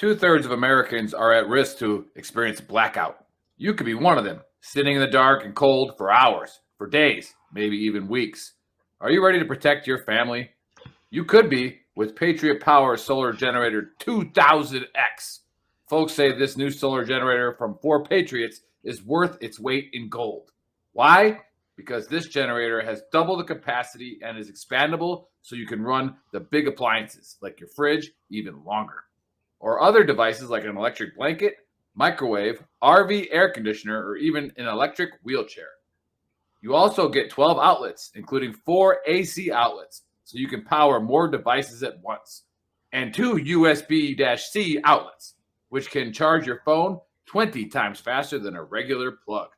2/3 of Americans are at risk to experience blackout. You could be one of them, sitting in the dark and cold for hours, for days, maybe even weeks. Are you ready to protect your family? You could be with Patriot Power Solar Generator 2000X. Folks say this new solar generator from 4 Patriots is worth its weight in gold. Why? Because this generator has double the capacity and is expandable so you can run the big appliances like your fridge even longer. Or other devices like an electric blanket, microwave, RV air conditioner, or even an electric wheelchair. You also get 12 outlets, including 4 AC outlets, so you can power more devices at once, and 2 USB-C outlets, which can charge your phone 20 times faster than a regular plug.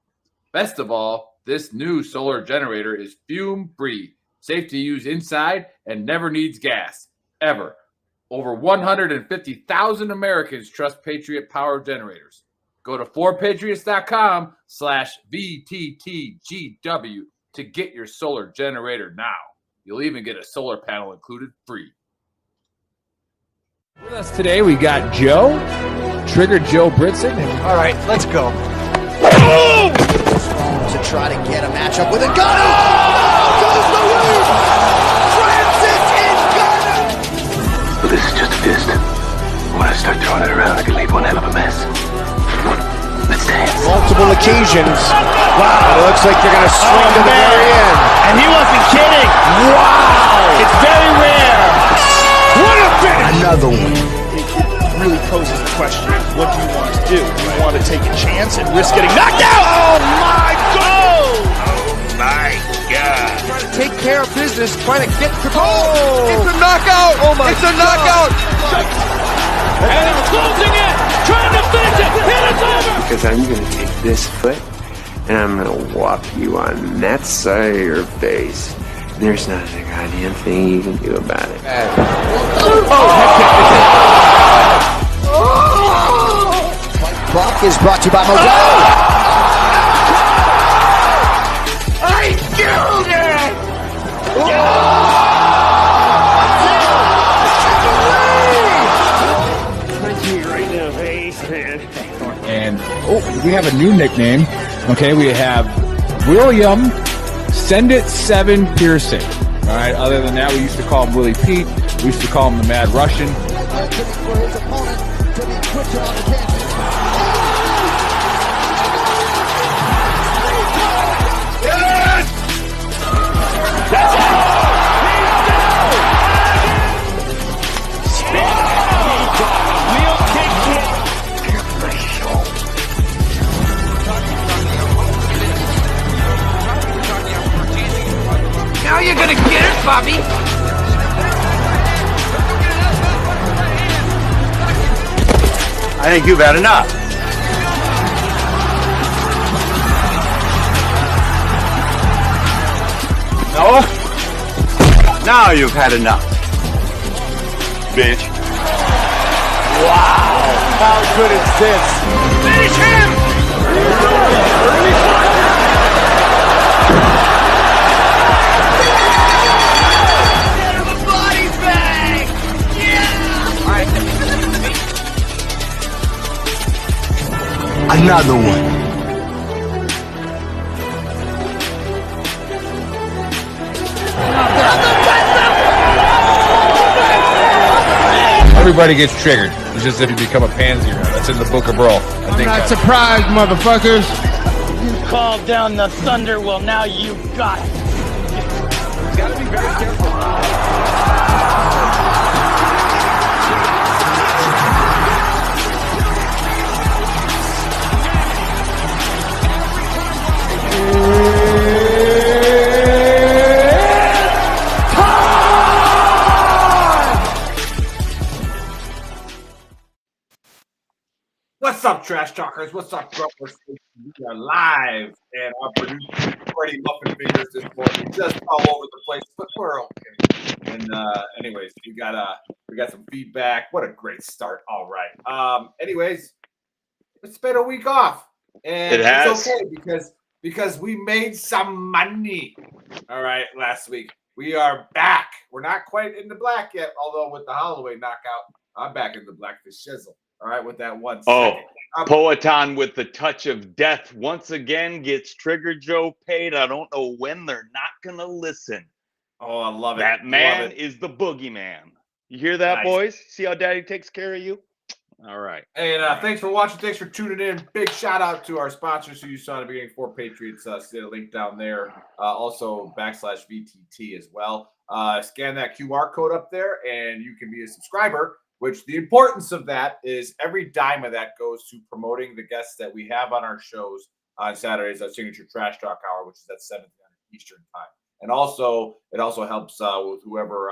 Best of all, this new solar generator is fume-free, safe to use inside, and never needs gas, ever. Over 150,000 Americans trust Patriot Power generators. Go to 4patriots.com/VTTGW to get your solar generator now. You'll even get a solar panel included free. With us today, we got Joe, Trigger Joe Britson. All right, let's go. To try to get a matchup with a gunner. Oh, goes the lead. Francis is gunner. Well, this is just a fist. When I start throwing it around, I can leave one hell of a mess. Let's dance. Multiple occasions. Wow. It looks like they're going to swing to the very end. And he wasn't kidding. Wow. It's very rare. What a finish. Another one. Really poses the question, what do you want to do? Do you want to take a chance and risk getting knocked out? Oh my God! Oh my God! Trying to take care of business, trying to get to goal. It's a knockout! Oh my It's a knockout! And it's closing in! Trying to finish it! And it's over! Because I'm going to take this foot and I'm going to whop you on that side of your face. There's not a goddamn thing you can do about it. Brock is brought to you by Modelo. I killed it! Punch me right in the face, man. And we have a new nickname. Okay, we have William Send It 7 Piercing. All right, other than that, we used to call him Willie Pete. We used to call him the Mad Russian. For his opponent to be quicker on the canvas. Now you're gonna get it, Bobby! I think you've had enough. No? Now you've had enough. Bitch. Wow. How good is this? Finish him! Body bag! Yeah! All right. Another one. Everybody gets triggered. It's just if you become a pansy or not. That's in the book of Brawl. I'm not surprised, motherfuckers. You called down the thunder, well now you got it. You gotta be very careful. What's up, Trash Talkers? What's up, Grumpers? We are live, and our producer, Freddie Muffin Fingers, this morning, just all over the place, but we're okay. And anyways, we got some feedback. What a great start! All right. Anyways, it's been a week off, and it's okay because we made some money. All right, last week we are back. We're not quite in the black yet, although with the Holloway knockout, I'm back in the black for shizzle. All right, with that 1 Oh, second. Poetan with the touch of death once again gets Trigger Joe paid. I don't know when they're not going to listen. Oh, I love it. That man is the boogeyman. You hear that, Nice. boys? See how daddy takes care of you? All right. Hey, and thanks for watching. Thanks for tuning in. Big shout out to our sponsors who you saw in the beginning, For Patriots. See the link down there. Also, /VTT as well. Scan that QR code up there, and you can be a subscriber, which the importance of that is every dime of that goes to promoting the guests that we have on our shows on Saturdays, our signature Trash Talk Hour, which is at 7 Eastern Time. And also, it also helps with whoever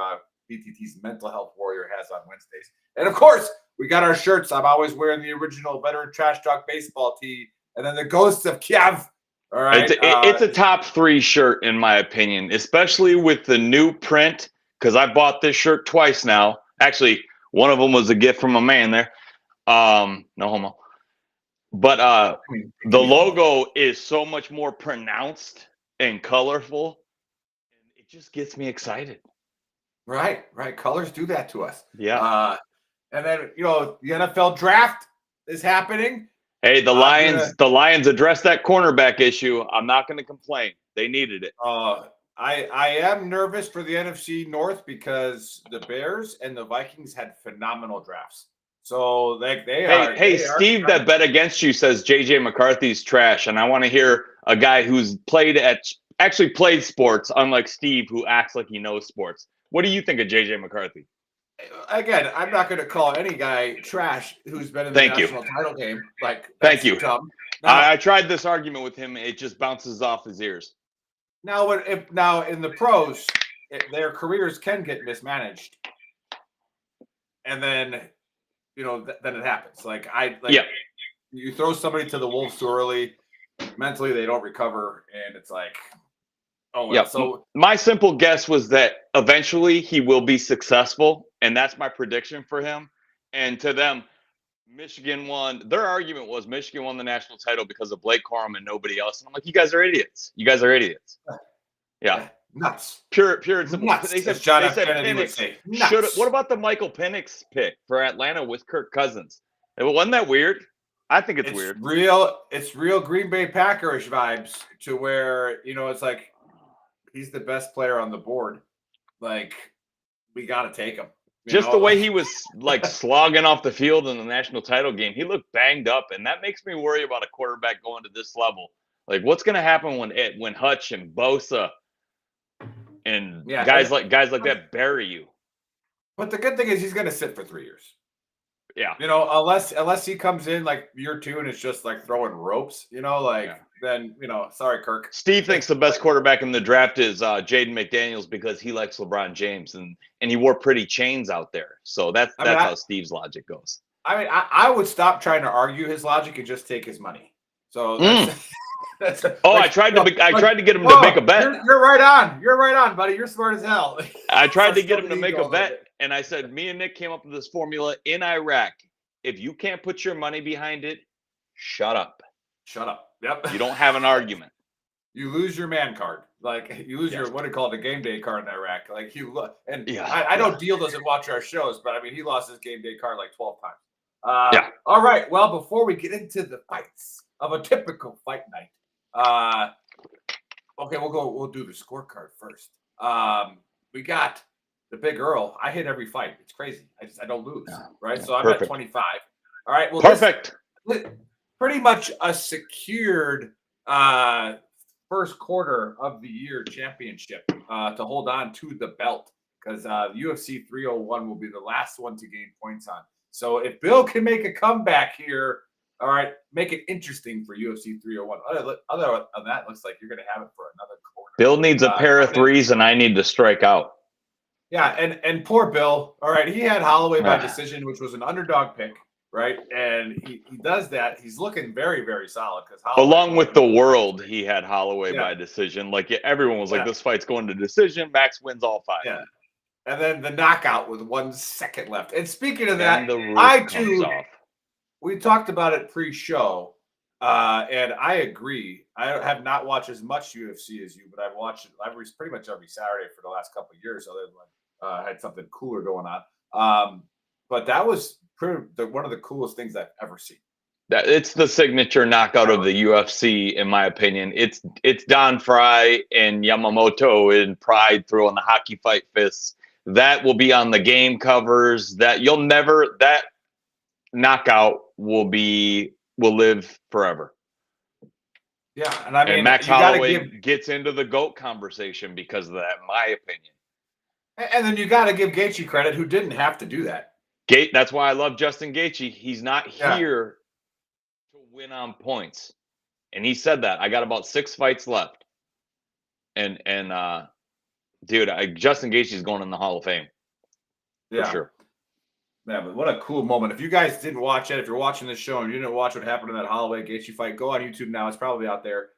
VTT's mental health warrior has on Wednesdays. And of course, we got our shirts. I'm always wearing the original Veteran Trash Talk baseball tee, and then the Ghost of Kiev. All right, it's a top 3 shirt in my opinion, especially with the new print. Because I bought this shirt twice now. Actually, one of them was a gift from a man there. No homo. But the logo is so much more pronounced and colorful. It just gets me excited. Right. Colors do that to us. Yeah. And then, the NFL draft is happening. Hey, the Lions addressed that cornerback issue. I'm not going to complain. They needed it. I am nervous for the NFC North because the Bears and the Vikings had phenomenal drafts. So Steve that bet against you says JJ McCarthy's trash, and I want to hear a guy who's actually played sports, unlike Steve, who acts like he knows sports. What do you think of JJ McCarthy? Again, I'm not going to call any guy trash who's been in the national title game. Thank you. Dumb. I tried this argument with him. It just bounces off his ears. Now in the pros, their careers can get mismanaged, and then then it happens. You throw somebody to the wolves too early, mentally they don't recover, and it's like, oh well. Yeah. So my simple guess was that eventually he will be successful, and that's my prediction for him. And to them, Michigan won. Their argument was Michigan won the national title because of Blake Corum and nobody else. And I'm like, you guys are idiots. Yeah. Nuts. Pure and simple. Nuts. They said Kennedy would Penix say. what about the Michael Penix pick for Atlanta with Kirk Cousins? Wasn't that weird? I think it's weird. It's real Green Bay Packers vibes to where, it's like he's the best player on the board. Like, we got to take him. The way he was slogging off the field in the national title game, he looked banged up, and that makes me worry about a quarterback going to this level. Like, what's going to happen when Hutch and Bosa and guys like that bury you? But the good thing is he's going to sit for 3 years. Yeah. Unless he comes in like year 2 and it's just like throwing ropes, then, sorry, Kirk. Steve thinks the best quarterback in the draft is Jaden McDaniels because he likes LeBron James and he wore pretty chains out there. So that's how Steve's logic goes. I mean, I would stop trying to argue his logic and just take his money. So that's I tried to get him to make a bet. You're right on. You're right on, buddy. You're smart as hell. I tried to get him to make a bet, and I said, me and Nick came up with this formula in Iraq. If you can't put your money behind it, shut up. Shut up. Yep. You don't have an argument. You lose your man card. Like, you lose your, what do you call it, a game day card in Iraq. Like, I know Deal doesn't watch our shows, but I mean, he lost his game day card like 12 times. All right. Well, before we get into the fights of a typical fight night, okay, we'll do the scorecard first. We got the Big Earl. I hit every fight. It's crazy. I don't lose, right? So I'm at 25. All right. Well, perfect. Pretty much a secured first quarter of the year championship to hold on to the belt because UFC 301 will be the last one to gain points on. So if Bill can make a comeback here, all right, make it interesting for UFC 301. Other than that, looks like you're going to have it for another quarter. Bill needs a pair of threes, and I need to strike out. Yeah, and poor Bill. All right, he had Holloway by decision, which was an underdog pick, right? And he does that. He's looking very, very solid because along with the world, he had Holloway by decision. Like everyone was like, this fight's going to decision. Max wins all 5. Yeah. And then the knockout with 1 second left. And speaking of that, I too, we talked about it pre-show, and I agree. I have not watched as much UFC as you, but I've watched it pretty much every Saturday for the last couple of years, other than I had something cooler going on. But that was one of the coolest things I've ever seen. That it's the signature knockout of the UFC, in my opinion. It's Don Fry and Yamamoto in Pride throwing the hockey fight fists. That will be on the game covers. That knockout will live forever. Yeah, and I mean, and Max Holloway gets into the GOAT conversation because of that, in my opinion. And then you got to give Gaethje credit, who didn't have to do that. That's why I love Justin Gaethje. He's not here to win on points, and he said that. I got about 6 fights left, and dude, Justin Gaethje is going in the Hall of Fame for sure. Yeah, but what a cool moment. If you guys didn't watch it, if you're watching this show and you didn't watch what happened in that Holloway Gaethje fight, go on YouTube now. It's probably out there.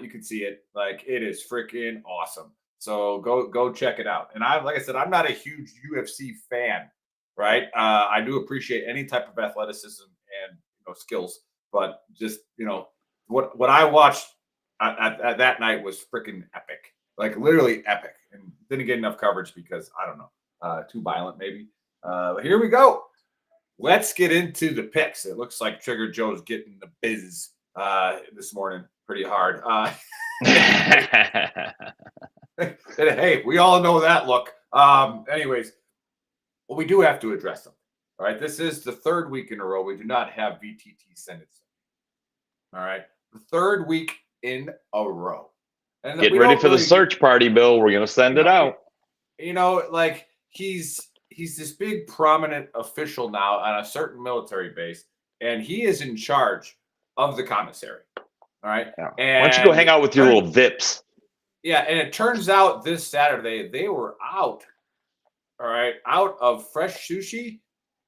You can see it. Like, it is freaking awesome. So go check it out. And like I said, I'm not a huge UFC fan, right? I do appreciate any type of athleticism and skills, but just what I watched at that night was freaking epic, like literally epic, and didn't get enough coverage because I don't know, too violent maybe. But here we go. Let's get into the picks. It looks like Trigger Joe's getting the biz this morning pretty hard. Hey, we all know that look. Anyways, well, we do have to address them. All right, this is the 3rd week in a row we do not have VTT send it. All right, the 3rd week in a row. And get ready for the search party, Bill. We're gonna send it out. Like he's this big prominent official now on a certain military base, and he is in charge of the commissary. All right. Yeah. And why don't you go hang out with your little VIPs? Yeah, and it turns out this Saturday they were out. All right, out of fresh sushi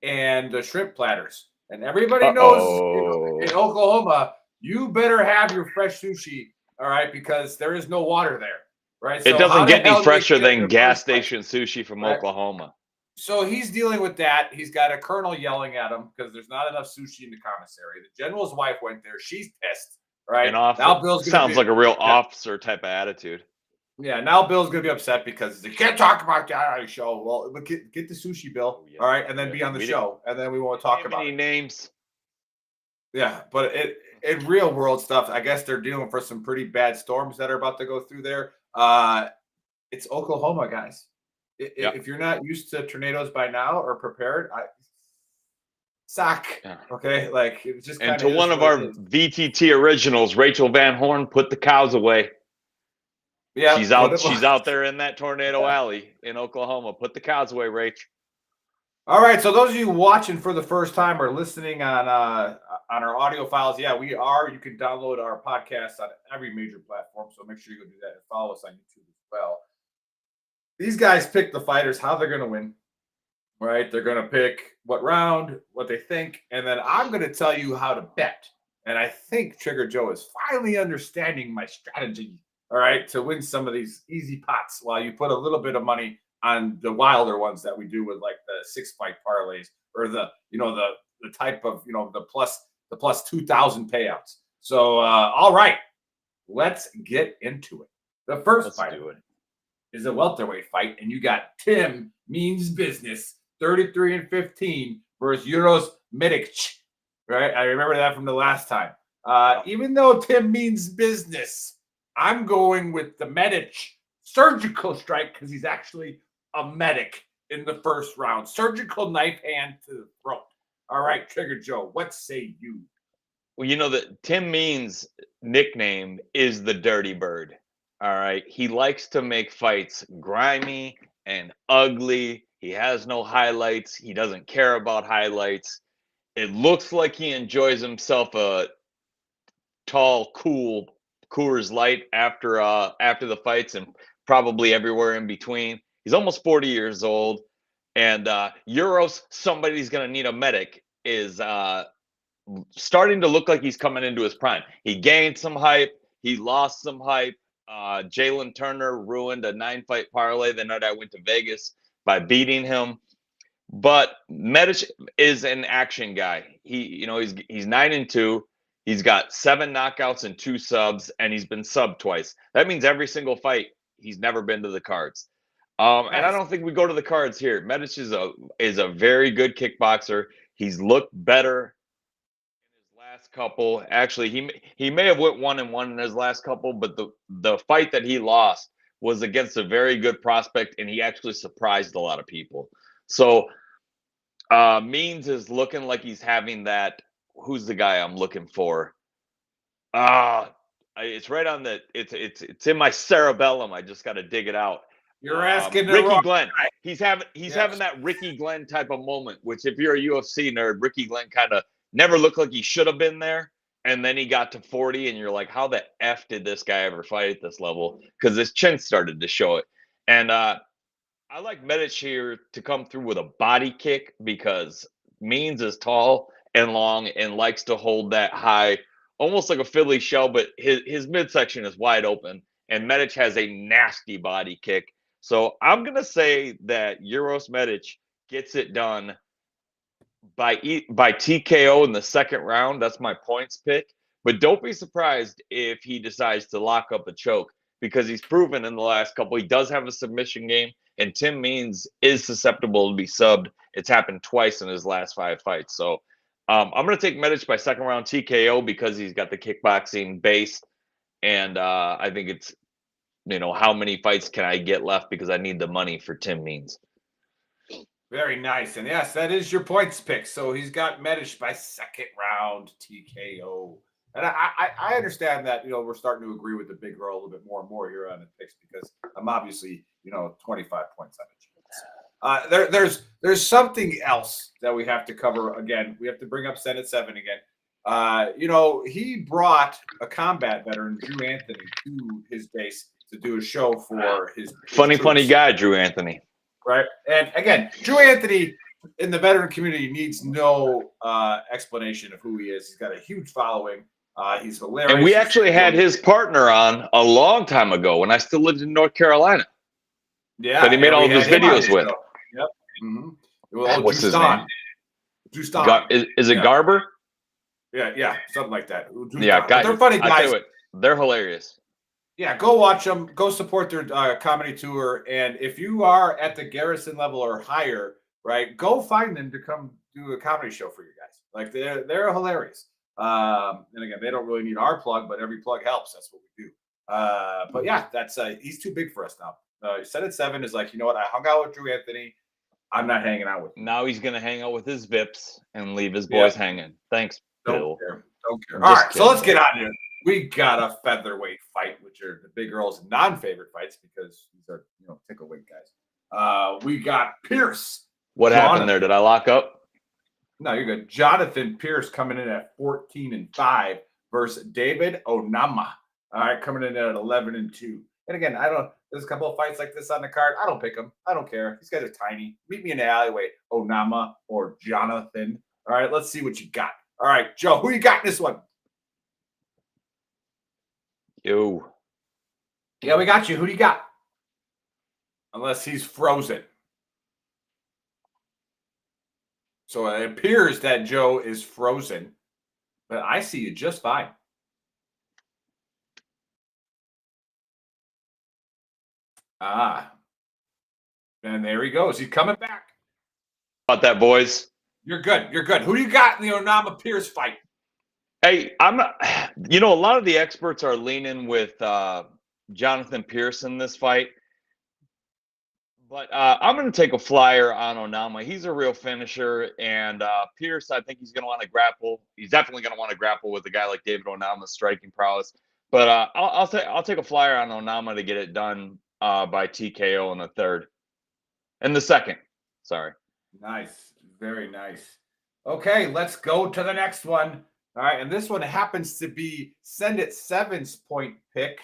and the shrimp platters. And everybody knows in Oklahoma, you better have your fresh sushi, all right, because there is no water there. Right. It doesn't get any fresher than gas station sushi from Oklahoma. So he's dealing with that. He's got a colonel yelling at him because there's not enough sushi in the commissary. The general's wife went there. She's pissed, right? Now Bill's sounds like a real officer type of attitude. Yeah, now Bill's going to be upset because he can't talk about that on the show. Well, get the sushi, Bill, all right, and then be on the show, and then we won't talk about any names. Yeah, but in real world stuff, I guess they're dealing for some pretty bad storms that are about to go through there. It's Oklahoma, guys. If you're not used to tornadoes by now or prepared, okay, like it's just. And to one of our VTT originals, Rachel Van Horn, put the cows away. Yeah, she's out there in that tornado alley in Oklahoma. Put the cows away, Rach. All right, so those of you watching for the first time or listening on our audio files, we are. You can download our podcast on every major platform, so make sure you go do that and follow us on YouTube as well. These guys pick the fighters, how they're going to win, right? They're going to pick what round, what they think, and then I'm going to tell you how to bet. And I think Trigger Joe is finally understanding my strategy, all right, to win some of these easy pots while you put a little bit of money on the wilder ones that we do with like the 6-fight parlays or the type of, the plus 2,000 payouts. So, all right, let's get into it. The first fight is a welterweight fight, and you got Tim Means Business, 33-15 versus Euros Medic, right? I remember that from the last time. Even though Tim means business, I'm going with the Medic surgical strike because he's actually a medic in the first round. Surgical knife hand to the throat. All right, Trigger Joe, what say you? Well, that Tim Means' nickname is the Dirty Bird. All right. He likes to make fights grimy and ugly. He has no highlights. He doesn't care about highlights. It looks like he enjoys himself a tall, cool Coors Light after the fights and probably everywhere in between. He's almost 40 years old. And Euros, somebody's going to need a medic, is starting to look like he's coming into his prime. He gained some hype. He lost some hype. Jalen Turner ruined a 9-fight parlay the night I went to Vegas by beating him. But Medic is an action guy. He's 9-2. He's got 7 knockouts and 2 subs, and he's been subbed twice. That means every single fight he's never been to the cards. And I don't think we go to the cards here. Medic is a very good kickboxer. He's looked better in his last couple. Actually, he may have went 1-1 in his last couple, but the fight that he lost was against a very good prospect, and he actually surprised a lot of people. So Means is looking like he's having that. Who's the guy I'm looking for? It's right on the. It's in my cerebellum. I just got to dig it out. You're asking the Ricky wrong Glenn. guy. He's having that Ricky Glenn type of moment, which if you're a UFC nerd, Ricky Glenn kind of never looked like he should have been there. And then he got to 40, and you're like, how the F did this guy ever fight at this level? Because his chin started to show it. And I like Medic here to come through with a body kick because Means is tall and long and likes to hold that high, almost like a Philly shell, but his midsection is wide open. And Medic has a nasty body kick. So I'm going to say that Uros Medic gets it done by TKO in the second round. That's my points pick. But don't be surprised if he decides to lock up a choke because he's proven in the last couple. He does have a submission game, and Tim Means is susceptible to be subbed. It's happened twice in his last 5 fights. So I'm going to take Medic by second round TKO because he's got the kickboxing base. And I think it's, how many fights can I get left because I need the money for Tim Means. Very nice. And yes, that is your points pick. So he's got Medic by second round TKO. And I understand that, we're starting to agree with the big girl a little bit more and more here on the picks because I'm obviously, 25 points on it. There's something else that we have to cover again. We have to bring up Senate 7 again. He brought a combat veteran, Drew Anthony, to his base to do a show for his funny guy, Drew Anthony. Right. And again, Drew Anthony in the veteran community needs no explanation of who he is. He's got a huge following. He's hilarious. And we actually had his partner on a long time ago when I still lived in North Carolina. Yeah. That he made all of his videos with. Yep. Mm-hmm. Well, what's his name? Drew Ston. Is it Garber? Yeah, something like that. They're funny guys. They're hilarious. Yeah, go watch them. Go support their comedy tour. And if you are at the Garrison level or higher, right, go find them to come do a comedy show for you guys. Like they're hilarious. And again, they don't really need our plug, but every plug helps. That's what we do. But yeah, that's he's too big for us now. Senate 7 is like, you know what? I hung out with Drew Anthony. I'm not hanging out with him. Now he's gonna hang out with his Vips and leave his boys hanging. Thanks, Bill. Don't care. All right, so let's get on here. We got a featherweight fight, which are the big girls' non-favorite fights because these are, tickle weight guys. We got Pierce. What happened there? Did I lock up? No, you're good. Jonathan Pierce coming in at 14-5 versus David Onama. All right, coming in at 11-2. And again, there's a couple of fights like this on the card. I don't pick them. I don't care. These guys are tiny. Meet me in the alleyway, Onama or Jonathan. All right, let's see what you got. All right, Joe, who you got in this one? Yo. Yeah, we got you. Who do you got? Unless he's frozen. So it appears that Joe is frozen, but I see you just fine. And there he goes. He's coming back. About that, boys. You're good. You're good. Who do you got in the Onama Pierce fight? Hey, I'm not. A lot of the experts are leaning with Jonathan Pierce in this fight. But I'm going to take a flyer on Onama. He's a real finisher. And Pierce, I think he's going to want to grapple. He's definitely going to want to grapple with a guy like David Onama's striking prowess. But I'll take a flyer on Onama to get it done by TKO in the third. In the second. Sorry. Nice. Very nice. Okay, let's go to the next one. All right, and this one happens to be Send It 7's point pick,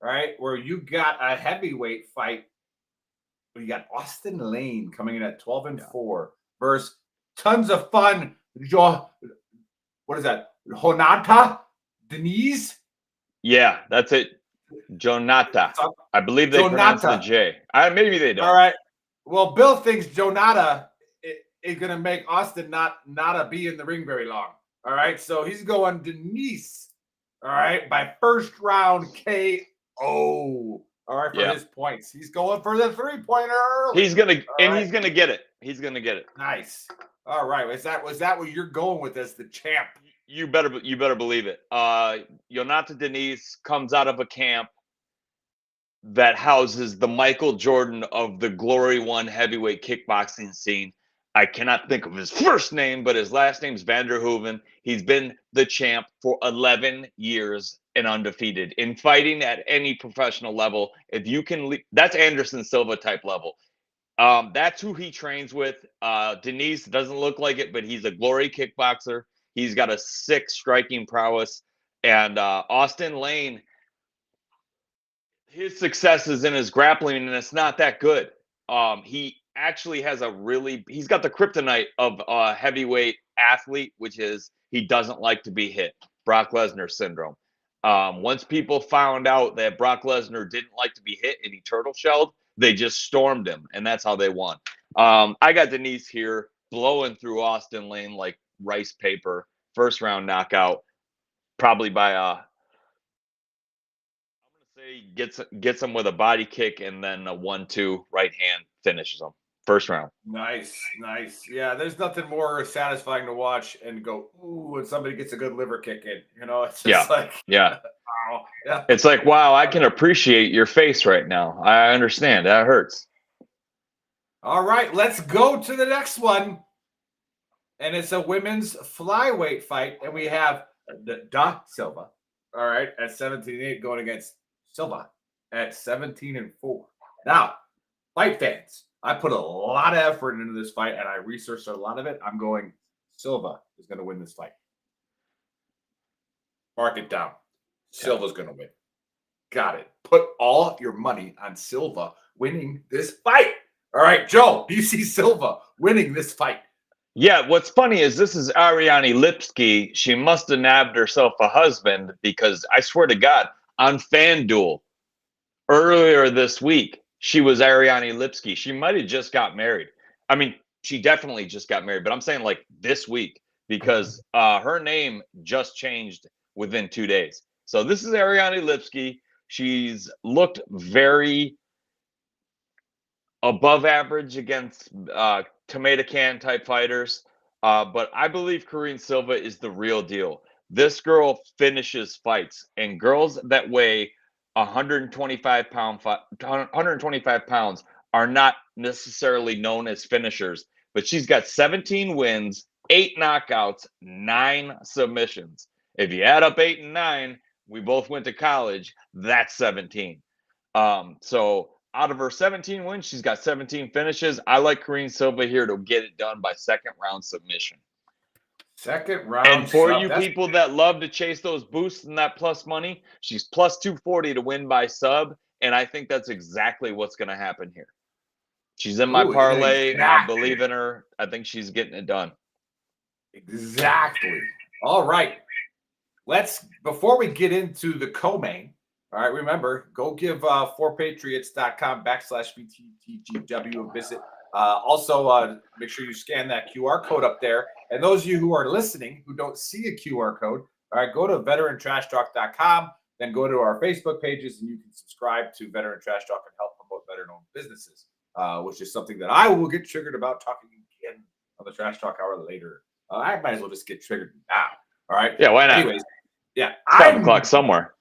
right, where you got a heavyweight fight. You got Austin Lane coming in at 12-4 versus tons of fun. What is that? Honata Denise? Yeah, that's it. Jonata. I believe they pronounce the J. Maybe they don't. All right. Well, Bill thinks Jonata is going to make Austin not be in the ring very long. All right. So he's going Denise. All right. By first round KO. All right. For his points. He's going for the 3-pointer early. He's going to get it. He's going to get it. Nice. All right. Was that what you're going with as the champ? You better believe it. Yonata Denise comes out of a camp that houses the Michael Jordan of the Glory One heavyweight kickboxing scene. I cannot think of his first name, but his last name's Vanderhoeven. He's been the champ for 11 years and undefeated in fighting at any professional level. If you can, that's Anderson Silva type level. That's who he trains with. Denise doesn't look like it, but he's a Glory kickboxer. He's got a sick striking prowess. And Austin Lane, his success is in his grappling, and it's not that good. He actually has he's got the kryptonite of a heavyweight athlete, which is he doesn't like to be hit. Brock Lesnar syndrome. Once people found out that Brock Lesnar didn't like to be hit and he turtle shelled, they just stormed him, and that's how they won. I got Denise here blowing through Austin Lane like rice paper. First round knockout, probably by I'm gonna say gets him with a body kick and then a 1-2 right hand finishes him. First round. Nice. Yeah, there's nothing more satisfying to watch and go, ooh, when somebody gets a good liver kick in. It's just yeah. Wow. Yeah. It's like, wow, I can appreciate your face right now. I understand. That hurts. All right, let's go to the next one. And it's a women's flyweight fight. And we have Da Silva, all right, at 17-8 going against Silva at 17-4. Now, fight fans, I put a lot of effort into this fight, and I researched a lot of it. I'm going Silva is going to win this fight. Mark it down. Silva's going to win. Got it. Put all your money on Silva winning this fight. All right, Joe, do you see Silva winning this fight? Yeah, what's funny is this is Ariane Lipski. She must have nabbed herself a husband because I swear to God, on FanDuel earlier this week, she was Ariane Lipski. She might have just got married. I mean, she definitely just got married, but I'm saying like this week because her name just changed within 2 days. So this is Ariane Lipski. She's looked very above average against tomato can type fighters. But I believe Karine Silva is the real deal. This girl finishes fights, and girls that weigh 125 pounds are not necessarily known as finishers, but she's got 17 wins, 8 knockouts, 9 submissions. If you add up 8 and 9, we both went to college, that's 17. So out of her 17 wins, she's got 17 finishes. I like Karine Silva here to get it done by second round submission. Second round. And for you people that love to chase those boosts and that plus money, she's plus 240 to win by sub. And I think that's exactly what's going to happen here. She's in my parlay. Exactly. I believe in her. I think she's getting it done. Exactly. All right. Before we get into the co-main, all right, remember, go give forpatriots.com/VTTGW a visit. Also, make sure you scan that QR code up there. And those of you who are listening who don't see a QR code, all right, go to VeteranTrashTalk.com, then go to our Facebook pages, and you can subscribe to Veteran Trash Talk and help promote veteran-owned businesses, which is something that I will get triggered about talking again on the Trash Talk Hour later. I might as well just get triggered now. All right? Yeah, why not? Anyways, yeah. 7 o'clock somewhere.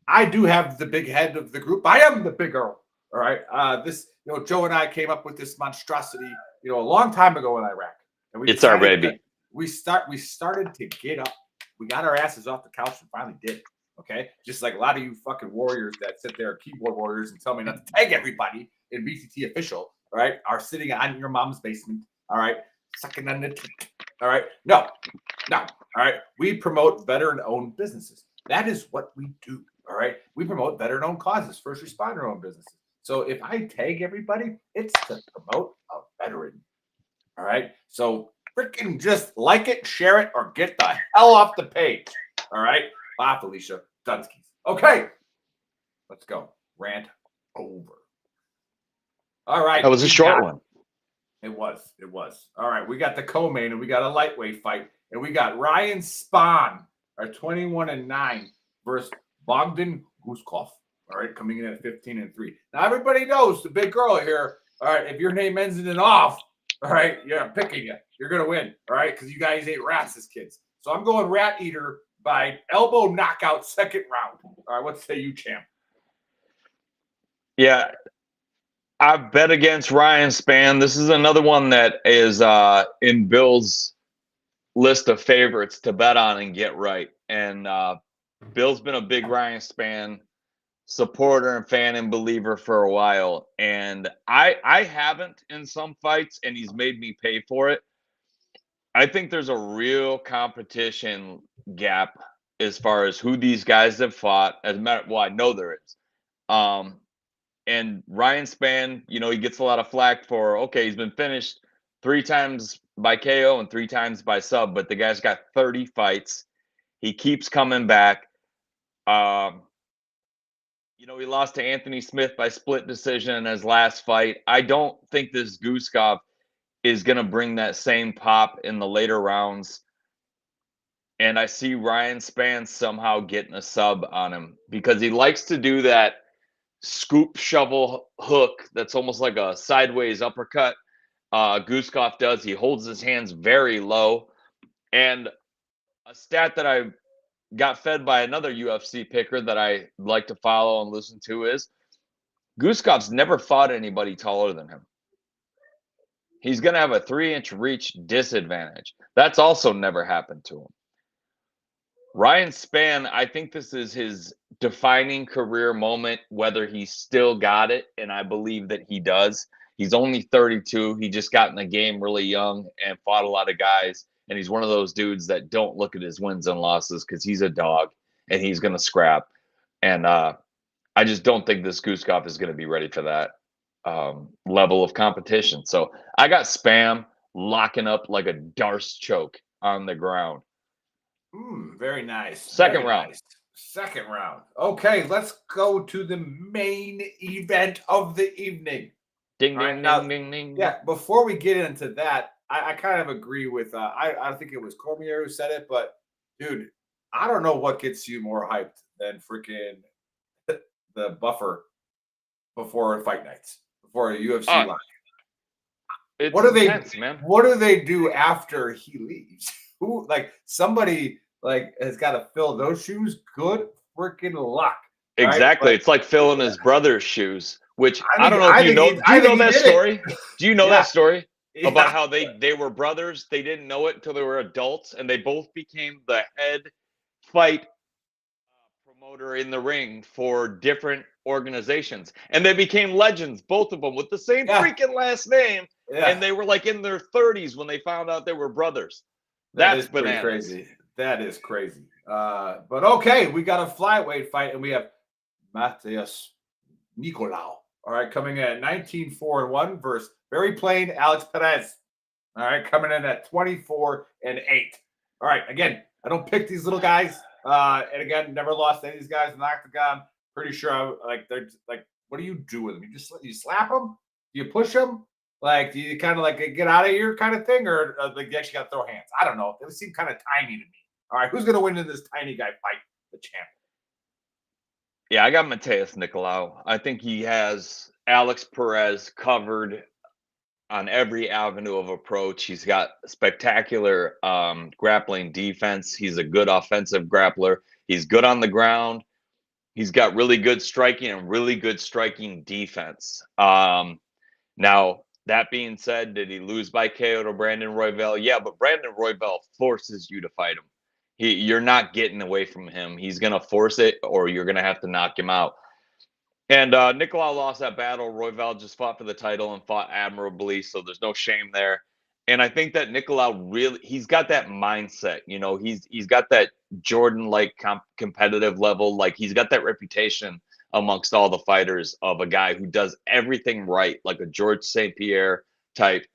I do have the big head of the group. I am the big girl. All right. Joe and I came up with this monstrosity, a long time ago in Iraq. And it's our baby. We started to get up. We got our asses off the couch and finally did it. Okay. Just like a lot of you fucking warriors that sit there, keyboard warriors, and tell me not to tag everybody in VTT official. All right. Are sitting on your mom's basement. All right. Sucking on the teeth. All right. No. All right. We promote veteran-owned businesses. That is what we do. All right. We promote veteran-owned causes, first responder-owned businesses. So if I tag everybody, it's to promote a veteran. All right. So freaking just like it, share it, or get the hell off the page. All right. Bye, Felicia Dunskies. Okay. Let's go. Rant over. All right. That was a short one. It was. All right. We got the co-main, and we got a lightweight fight, and we got Ryan Spahn, our 21-9 versus Bogdan Guskov. All right, coming in at 15-3. Now everybody knows the big girl here. All right, if your name ends in an off, All right, yeah, I'm picking you. You're gonna win. All right, because you guys ate rats as kids. So I'm going Rat Eater by elbow knockout, second round. All right, what say you, champ? Yeah, I bet against Ryan Spann. This is another one that is in Bill's list of favorites to bet on and get right. And Bill's been a big Ryan Spann supporter and fan and believer for a while. And I haven't in some fights, and he's made me pay for it. I think there's a real competition gap as far as who these guys have fought. As a matter, well, I know there is. And Ryan Spann, you know, he gets a lot of flack for, okay, he's been finished 3 times by KO and 3 times by sub, but the guy's got 30 fights. He keeps coming back. You know, he lost to Anthony Smith by split decision in his last fight. I don't think this Guskov is going to bring that same pop in the later rounds. And I see Ryan Spann somehow getting a sub on him because he likes to do that scoop shovel hook that's almost like a sideways uppercut. Guskov does. He holds his hands very low. And a stat that I got fed by another UFC picker that I like to follow and listen to is Guskov's never fought anybody taller than him. He's going to have a 3-inch reach disadvantage. That's also never happened to him. Ryan Spann, I think this is his defining career moment, whether he's still got it, and I believe that he does. He's only 32. He just got in the game really young and fought a lot of guys, and he's one of those dudes that don't look at his wins and losses because he's a dog, and he's going to scrap. And I just don't think this Guskov is going to be ready for that level of competition. So I got Spann locking up like a Darce choke on the ground. Very nice. Second round. Nice. Second round. Okay, let's go to the main event of the evening. Ding, All ding, right, ding, ding, ding. Yeah, before we get into that, I kind of agree with, I think it was Cormier who said it, but dude, I don't know what gets you more hyped than freaking the buffer before fight nights, before a UFC live. It's what do intense, they, man. What do they do after he leaves? Who, like, somebody has got to fill those shoes. Good freaking luck. Exactly. Right? It's like filling his brother's shoes, which I don't know if you know. Do you know that story? Do you know that story about how they were brothers? They didn't know it until they were adults, and they both became the head fight promoter in the ring for different organizations, and they became legends, both of them, with the same freaking last name. And they were like in their 30s when they found out they were brothers. That's bananas. Crazy. That is crazy. But okay, we got a flyweight fight, and we have Matheus Nicolau. All right, coming in at 19-4-1 versus very plain Alex Perez. All right, coming in at 24-8. All right, again, I don't pick these little guys. And again, never lost any of these guys in the octagon. Pretty sure, they're like, what do you do with them? You slap them? Do you push them? Like, do you kind of like get out of here kind of thing, or like you actually got to throw hands? I don't know. They seem kind of tiny to me. All right, who's going to win in this tiny guy fight? The champ. Yeah, I got Matheus Nicolau. I think he has Alex Perez covered on every avenue of approach. He's got spectacular grappling defense. He's a good offensive grappler. He's good on the ground. He's got really good striking and really good striking defense. Now, that being said, did he lose by KO to Brandon Royval? Yeah, but Brandon Royval forces you to fight him. You're not getting away from him. He's going to force it, or you're going to have to knock him out. And Nicolau lost that battle. Royval just fought for the title and fought admirably, so there's no shame there. And I think that Nicolau really, he's got that mindset. You know, he's got that Jordan-like competitive level. Like, he's got that reputation amongst all the fighters of a guy who does everything right, like a George St. Pierre type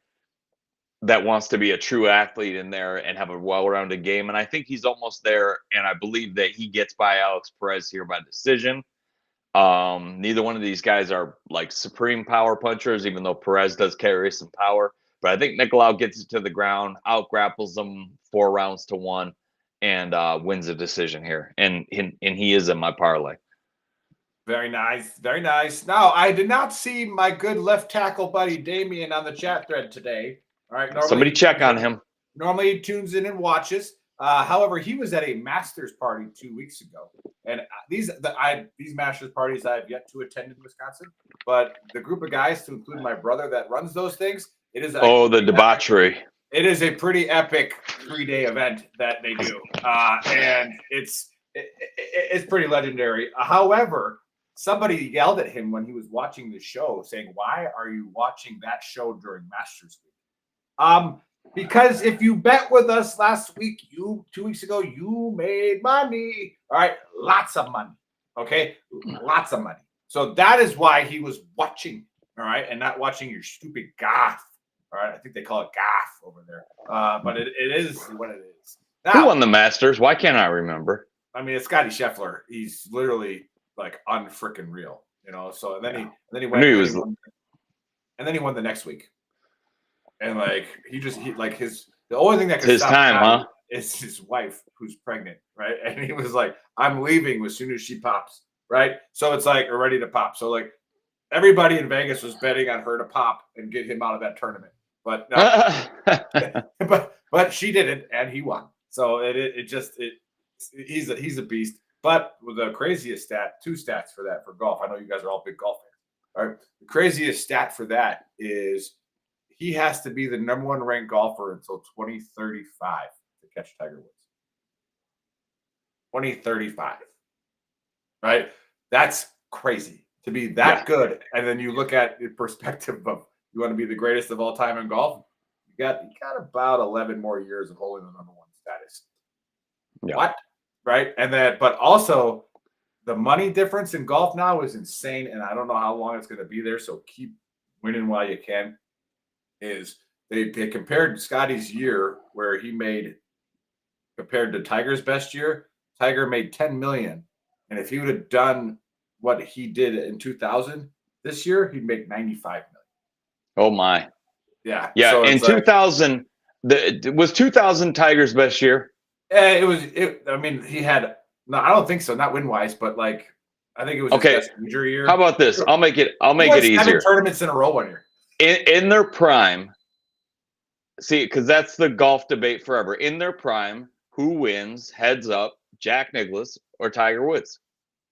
that wants to be a true athlete in there and have a well-rounded game. And I think he's almost there, and I believe that he gets by Alex Perez here by decision. Neither one of these guys are like supreme power punchers, even though Perez does carry some power. But I think Nicolau gets it to the ground, out-grapples them 4 rounds to 1, and wins a decision here. And he is in my parlay. Very nice. Very nice. Now, I did not see my good left tackle buddy Damien on the chat thread today. All right. Somebody check on him. Normally he tunes in and watches. However, he was at a Masters party 2 weeks ago, and these Masters parties I have yet to attend in Wisconsin. But the group of guys, to include my brother that runs those things, it is the debauchery. It is a pretty epic 3-day event that they do, and it's pretty legendary. However, somebody yelled at him when he was watching the show, saying, "Why are you watching that show during Masters week?" Because if you bet with us last week, 2 weeks ago, you made money. All right, lots of money. Okay, lots of money. So that is why he was watching. All right, and not watching your stupid gaff. All right, I think they call it gaff over there. But it is what it is. Now, who won the Masters? Why can't I remember? I mean, it's Scotty Scheffler. He's literally like unfreaking real, So and then he went. And then he won the next week. And like the only thing that could his stop time, Scotty huh? is his wife who's pregnant, right? And he was like, "I'm leaving as soon as she pops," right? So it's like we're ready to pop. So like everybody in Vegas was betting on her to pop and get him out of that tournament, but no, but she didn't, and he won. So he's a beast. But the craziest two stats for that for golf. I know you guys are all big golf fans. All right, the craziest stat for that is he has to be the number 1 ranked golfer until 2035 to catch Tiger Woods. 2035. Right? That's crazy to be that good. And then you look at the perspective of you want to be the greatest of all time in golf. You got about 11 more years of holding the number 1 status. Yeah. What? Right? And then, but also the money difference in golf now is insane. And I don't know how long it's going to be there. So keep winning while you can. Is they compared Scotty's year where he made compared to Tiger's best year, Tiger made 10 million. And if he would have done what he did in 2000 this year, he'd make 95 million. Oh my. Yeah. Yeah. So in 2000, was 2000 Tiger's best year? I mean, he had I don't think so, not win wise, but like I think it was his best injury year. How about this? I'll make it easier. 7 tournaments in a row 1 year. In their prime, see, because that's the golf debate forever. In their prime, who wins heads up, Jack Nicklaus or Tiger Woods?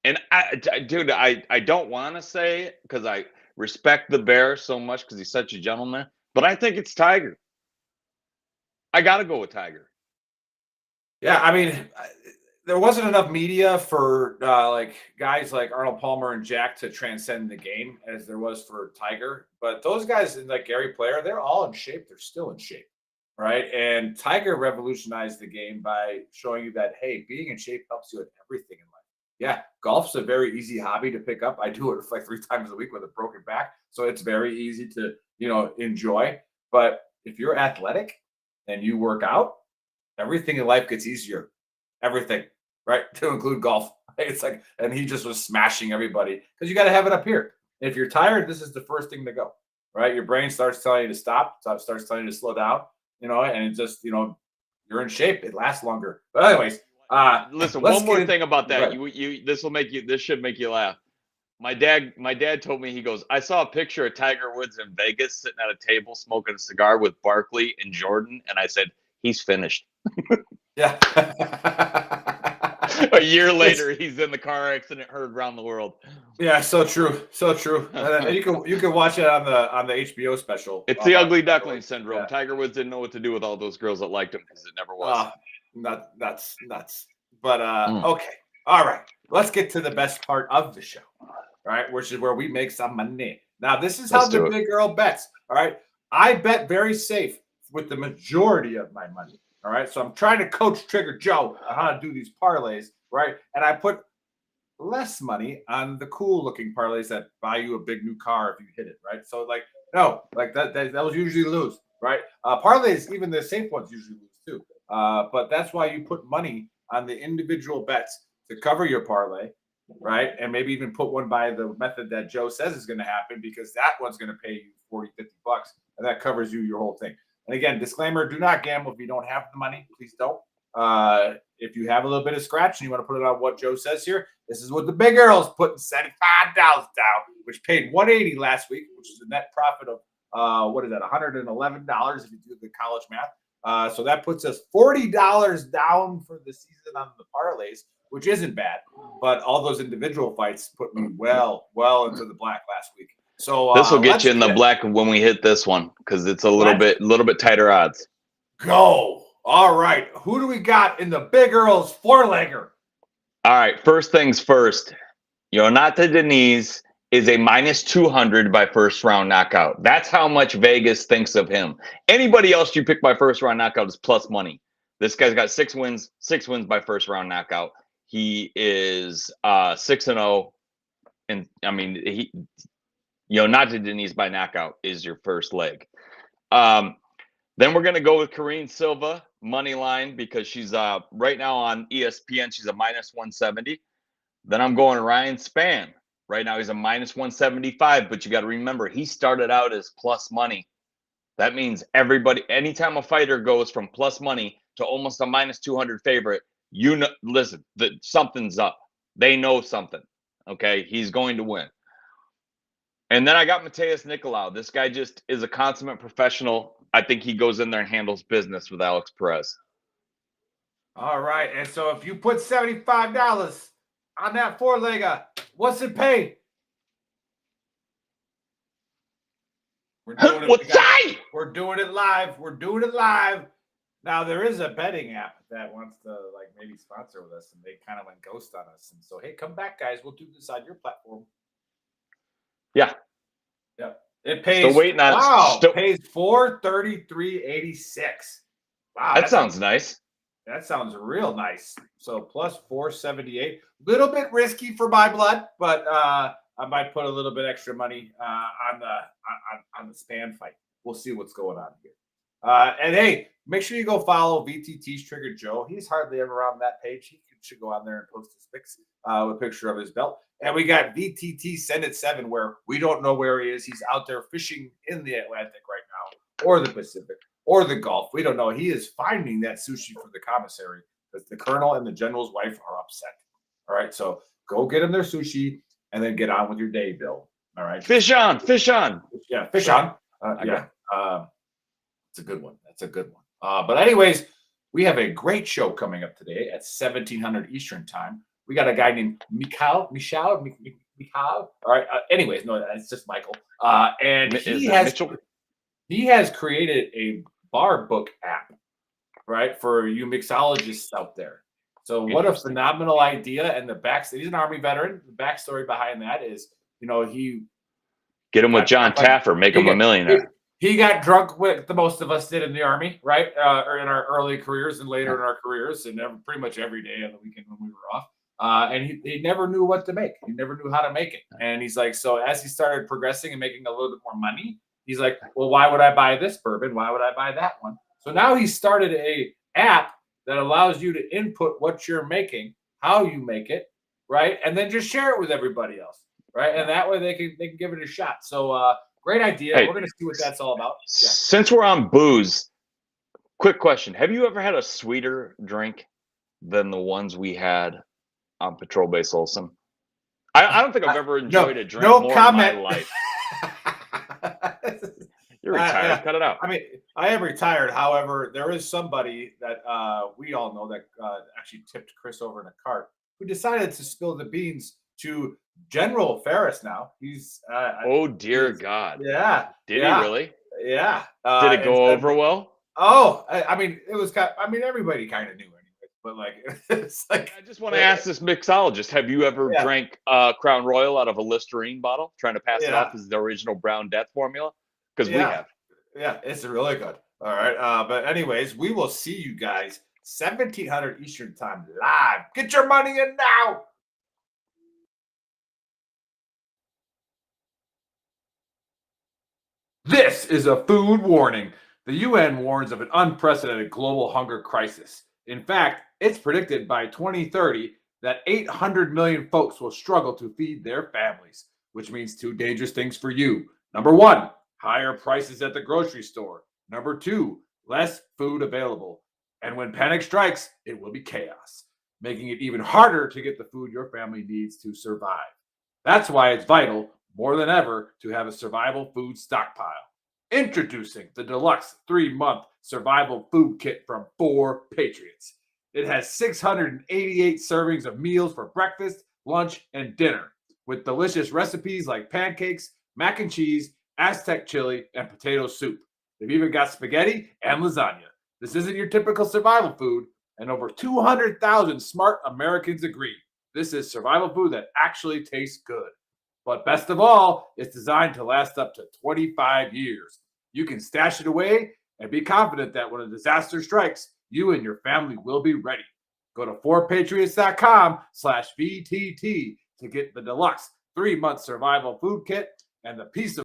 And I don't want to say because I respect the Bear so much because he's such a gentleman, but I think it's Tiger. I got to go with Tiger. Yeah, I mean, there wasn't enough media for like guys like Arnold Palmer and Jack to transcend the game as there was for Tiger. But those guys like Gary Player, they're all in shape. They're still in shape, right? And Tiger revolutionized the game by showing you that, hey, being in shape helps you at everything in life. Yeah, golf's a very easy hobby to pick up. I do it like 3 times a week with a broken back. So it's very easy to, enjoy. But if you're athletic and you work out, everything in life gets easier. Everything. Right, to include golf. It's like, and he just was smashing everybody because you got to have it up here. If you're tired, this is the first thing to go. Right, your brain starts telling you to stop, starts telling you to slow down. And it just, you're in shape. It lasts longer. But anyways, listen. One more thing about that. This should make you laugh. My dad told me, he goes, I saw a picture of Tiger Woods in Vegas sitting at a table smoking a cigar with Barkley and Jordan, and I said, he's finished. Yeah. A year later, he's in the car accident heard around the world. Yeah, so true, so true. And you can watch it on the HBO special. It's the ugly duckling syndrome. Yeah. Tiger Woods didn't know what to do with all those girls that liked him because it never was. That's nuts. But okay, all right. Let's get to the best part of the show. All right, which is where we make some money. Now, this is how the big girl bets. All right, I bet very safe with the majority of my money. All right, so I'm trying to coach Trigger Joe on how to do these parlays, right? And I put less money on the cool-looking parlays that buy you a big new car if you hit it, right? So, that was usually lose, right? Parlays, even the safe ones usually lose too. But that's why you put money on the individual bets to cover your parlay, right? And maybe even put one by the method that Joe says is going to happen because that one's going to pay you $40, $50, and that covers you your whole thing. And again, disclaimer, do not gamble if you don't have the money. Please don't. If you have a little bit of scratch and you want to put it on what Joe says here, this is what the big girl's putting $75 down, which paid $180 last week, which is a net profit of What is that? $111 if you do the college math. So that puts us $40 down for the season on the parlays, which isn't bad. But all those individual fights put me well into the black last week. So this will get you in the black when we hit this one because it's a little bit tighter odds. Go. All right. Who do we got in the Big Earl's four-legger? All right. First things first. Jonata Diniz is a minus 200 by first round knockout. That's how much Vegas thinks of him. Anybody else you pick by first round knockout is plus money. This guy's got 6 wins by first round knockout. He is 6-0. And I mean, Jonata Diniz by knockout is your first leg. Then we're going to go with Karine Silva, money line, because she's right now on ESPN. She's a minus 170. Then I'm going Ryan Spann. Right now he's a minus 175, but you got to remember, he started out as plus money. That means anytime a fighter goes from plus money to almost a minus 200 favorite, listen, something's up. They know something. Okay, he's going to win. And then I got Mateus Nicolau. This guy just is a consummate professional. I think he goes in there and handles business with Alex Perez. All right. And so if you put $75 on that four-legger, what's it pay? We're doing it. We're doing it live. We're doing it live. Now, there is a betting app that wants to maybe sponsor with us, and they kind of went ghost on us. And so, hey, come back, guys. We'll do this on your platform. Yeah. Yeah. It pays. Still waiting on it pays $433.86. Wow. That sounds nice. That sounds real nice. So plus 478. Little bit risky for my blood, but I might put a little bit extra money on the Spann fight. We'll see what's going on here. And hey, make sure you go follow VTT's Trigger Joe. He's hardly ever on that page. He should go on there and post his pics with a picture of his belt. And we got VTT Send It 7, where we don't know where he is. He's out there fishing in the Atlantic right now, or the Pacific, or the Gulf. We don't know. He is finding that sushi for the commissary because the colonel and the general's wife are upset. All right, so go get them their sushi and then get on with your day, Bill. All right. Fish on. Yeah, fish on. Yeah. It's a good one. That's a good one. But anyways, we have a great show coming up today at 1700 Eastern time. We got a guy named Michal. All right. Anyways, no, it's just Michael. And he has created a bar book app, right, for you mixologists out there. So what a phenomenal idea. And he's an Army veteran. The backstory behind that is, he get him with John Taffer, make him a millionaire. He got drunk with the most of us did in the Army, right? Or in our early careers and later in our careers, and pretty much every day on the weekend when we were off. And he never knew what to make. He never knew how to make it. And he's like, so as he started progressing and making a little bit more money, he's like, well, why would I buy this bourbon? Why would I buy that one? So now he started a app that allows you to input what you're making, how you make it, right? And then just share it with everybody else, right? And that way they can give it a shot. So great idea. Hey, we're going to see what that's all about. Yeah. Since we're on booze, quick question. Have you ever had a sweeter drink than the ones we had on Patrol Base Olson? I don't think I've ever enjoyed a drink more in my life. You're retired. Cut it out. I mean, I am retired. However, there is somebody that we all know that actually tipped Chris over in a cart who decided to spill the beans to General Ferris now. He's dear God. Yeah. Did he really? Yeah. Did it go over well? Oh, I mean, it was everybody kind of knew anyway, but it's like I just want to ask this mixologist, have you ever drank Crown Royal out of a Listerine bottle, trying to pass it off as the original Brown Death formula? Because we have. Yeah, it's really good. All right. But anyways, we will see you guys 1700 Eastern time live. Get your money in now. This is a food warning. The UN warns of an unprecedented global hunger crisis. In fact, it's predicted by 2030 that 800 million folks will struggle to feed their families, which means two dangerous things for you. Number one, higher prices at the grocery store. Number two, less food available. And when panic strikes, it will be chaos, making it even harder to get the food your family needs to survive. That's why it's vital, more than ever, to have a survival food stockpile. Introducing the deluxe 3-month survival food kit from 4 Patriots. It has 688 servings of meals for breakfast, lunch, and dinner, with delicious recipes like pancakes, mac and cheese, Aztec chili, and potato soup. They've even got spaghetti and lasagna. This isn't your typical survival food, and over 200,000 smart Americans agree. This is survival food that actually tastes good. But best of all, it's designed to last up to 25 years. You can stash it away and be confident that when a disaster strikes, you and your family will be ready. Go to 4patriots.com/VTT to get the deluxe 3-month survival food kit and the peace of